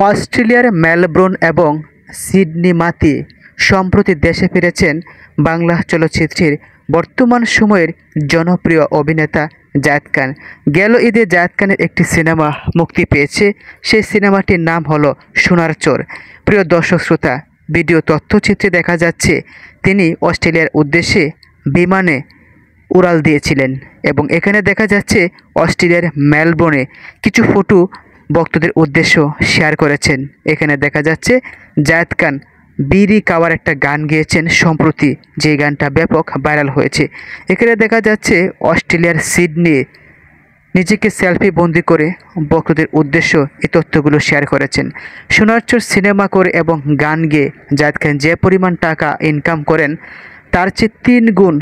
অস্ট্রেলিয়ার মেলবোর্ন এবং সিডনি মাতিয়ে সম্প্রতি দেশে ফিরেছেন বাংলা চলচ্চিত্রের বর্তমান সময়ের জনপ্রিয় অভিনেতা জায়েদ খান। গেল ঈদে জায়েদ খানের একটি সিনেমা মুক্তি পেয়েছে। সেই সিনেমাটির নাম হলো সোনার চর। প্রিয় দর্শক শ্রোতা, ভিডিও তথ্যচিত্রে দেখা যাচ্ছে তিনি অস্ট্রেলিয়ার উদ্দেশ্যে বিমানে উড়াল দিয়েছিলেন এবং এখানে দেখা যাচ্ছে অস্ট্রেলিয়ার মেলবোর্নে কিছু ফটো ভক্তদের উদ্দেশ্য শেয়ার করেছেন। এখানে দেখা যাচ্ছে জায়েদ খান বিড়ি খাওয়ার একটা গান গেয়েছেন সম্প্রতি, যে গানটা ব্যাপক ভাইরাল হয়েছে। এখানে দেখা যাচ্ছে অস্ট্রেলিয়ার সিডনি নিজেকে সেলফি বন্দি করে ভক্তদের উদ্দেশ্য এই তথ্যগুলো শেয়ার করেছেন। সোনার চর সিনেমা করে এবং গান গেয়ে জায়েদ খান যে পরিমাণ টাকা ইনকাম করেন তার চেয়ে 3 গুণ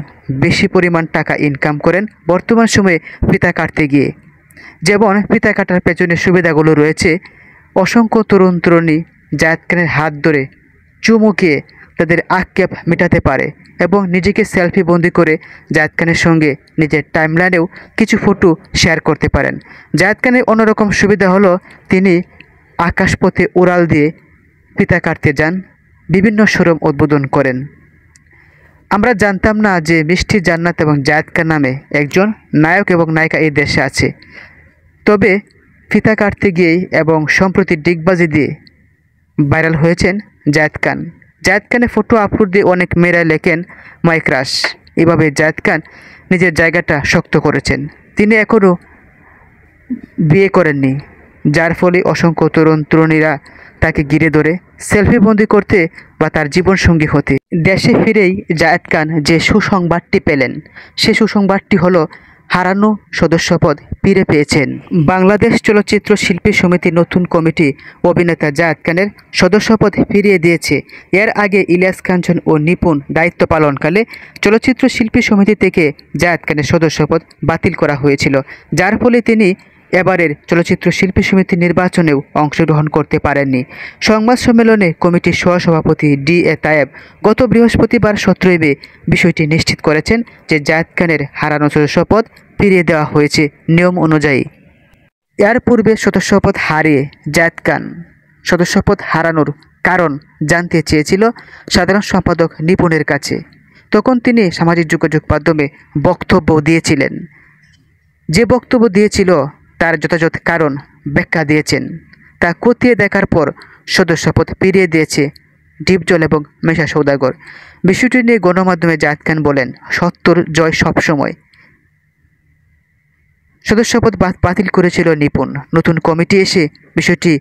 বেশি পরিমাণ টাকা ইনকাম করেন বর্তমান সময়ে ফিতা কাটতে গিয়ে। যেমন ফিতা কাটার পেছনে সুবিধাগুলো রয়েছে, অসংখ্য তরুণ তরুণী জায়েদ খানের হাত ধরে চুমুকিয়ে তাদের আক্ষেপ মেটাতে পারে এবং নিজেকে সেলফি বন্দি করে জায়েদ খানের সঙ্গে নিজের টাইমলাইনেও কিছু ফটো শেয়ার করতে পারেন। জায়েদ খানের অন্যরকম সুবিধা হলো তিনি আকাশপথে উড়াল দিয়ে ফিতা কাটতে যান, বিভিন্ন শোরুম উদ্বোধন করেন। আমরা জানতাম না যে মিষ্টি জান্নাত এবং জায়েদ খান নামে একজন নায়ক এবং নায়িকা এই দেশে আছে। তবে ফিতা কাটতে গিয়েই এবং সম্প্রতি ডিগবাজি দিয়ে ভাইরাল হয়েছেন জায়েদ খান। জায়েদ খানের ফটো আপলোড দিয়ে অনেক মেয়েরা লেখেন মাই ক্রাশ। এভাবে জায়েদ খান নিজের জায়গাটা শক্ত করেছেন। তিনি এখনও বিয়ে করেননি, যার ফলে অসংখ্য তরুণ তরুণীরা তাকে ঘিরে ধরে সেলফি বন্দি করতে বা তার জীবনসঙ্গী হতে। দেশে ফিরেই জায়েদ খান যে সুসংবাদটি পেলেন, সে সুসংবাদটি হলো হারানো সদস্যপদ ফিরে পেয়েছেন। বাংলাদেশ চলচ্চিত্র শিল্পী সমিতির নতুন কমিটি অভিনেতা জায়েদ খানের সদস্যপদ ফিরিয়ে দিয়েছে। এর আগে ইলিয়াস কাঞ্চন ও নিপুণ দায়িত্ব পালনকালে চলচ্চিত্র শিল্পী সমিতি থেকে জায়েদ খানের সদস্যপদ বাতিল করা হয়েছিল, যার ফলে তিনি এবারের চলচ্চিত্র শিল্পী সমিতির নির্বাচনেও অংশগ্রহণ করতে পারেননি। সংবাদ সম্মেলনে কমিটির সহসভাপতি ডি.এ. তায়েব গত বৃহস্পতিবার 17 মে বিষয়টি নিশ্চিত করেছেন যে জায়েদ খানের হারানো সদস্যপদ ফিরিয়ে দেওয়া হয়েছে নিয়ম অনুযায়ী। এর পূর্বে সদস্যপদ হারিয়ে জায়েদ খান সদস্যপদ হারানোর কারণ জানতে চেয়েছিল সাধারণ সম্পাদক নিপুণের কাছে। তখন তিনি সামাজিক যোগাযোগ মাধ্যমে বক্তব্য দিয়েছিলেন। যে বক্তব্য দিয়েছিল তার যথাযথ কারণ ব্যাখ্যা দিয়েছেন। তা খতিয়ে দেখার পর সদস্যপদ ফিরিয়ে দিয়েছে ডিপজল এবং মেশা সওদাগর। বিষয়টি নিয়ে গণমাধ্যমে জায়েদ খান বলেন, সত্যর জয় সবসময়। সদস্যপদ বাতিল করেছিল নিপুণ। নতুন কমিটি এসে বিষয়টি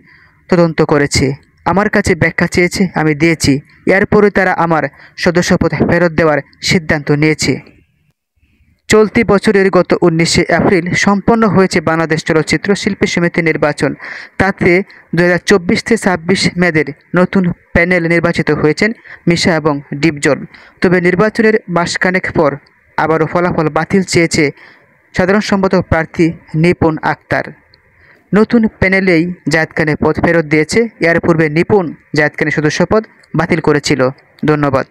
তদন্ত করেছে, আমার কাছে ব্যাখ্যা চেয়েছে, আমি দিয়েছি। এরপরে তারা আমার সদস্যপদ ফেরত দেওয়ার সিদ্ধান্ত নিয়েছে। চলতি বছরের গত 19 এপ্রিল সম্পন্ন হয়েছে বাংলাদেশ চলচ্চিত্র শিল্পী সমিতি নির্বাচন। তাতে 2024 থেকে 26 মেদের নতুন প্যানেল নির্বাচিত হয়েছেন মিশা এবং ডিপজল। তবে নির্বাচনের মাসখানেক পর আবারও ফলাফল বাতিল চেয়েছে সাধারণ সম্পাদক প্রার্থী নিপুণ আক্তার। নতুন প্যানেলেই জায়েদ খানের পদ ফেরত দিয়েছে। এর পূর্বে নিপুণ জায়েদ খানের সদস্যপদ বাতিল করেছিল। ধন্যবাদ।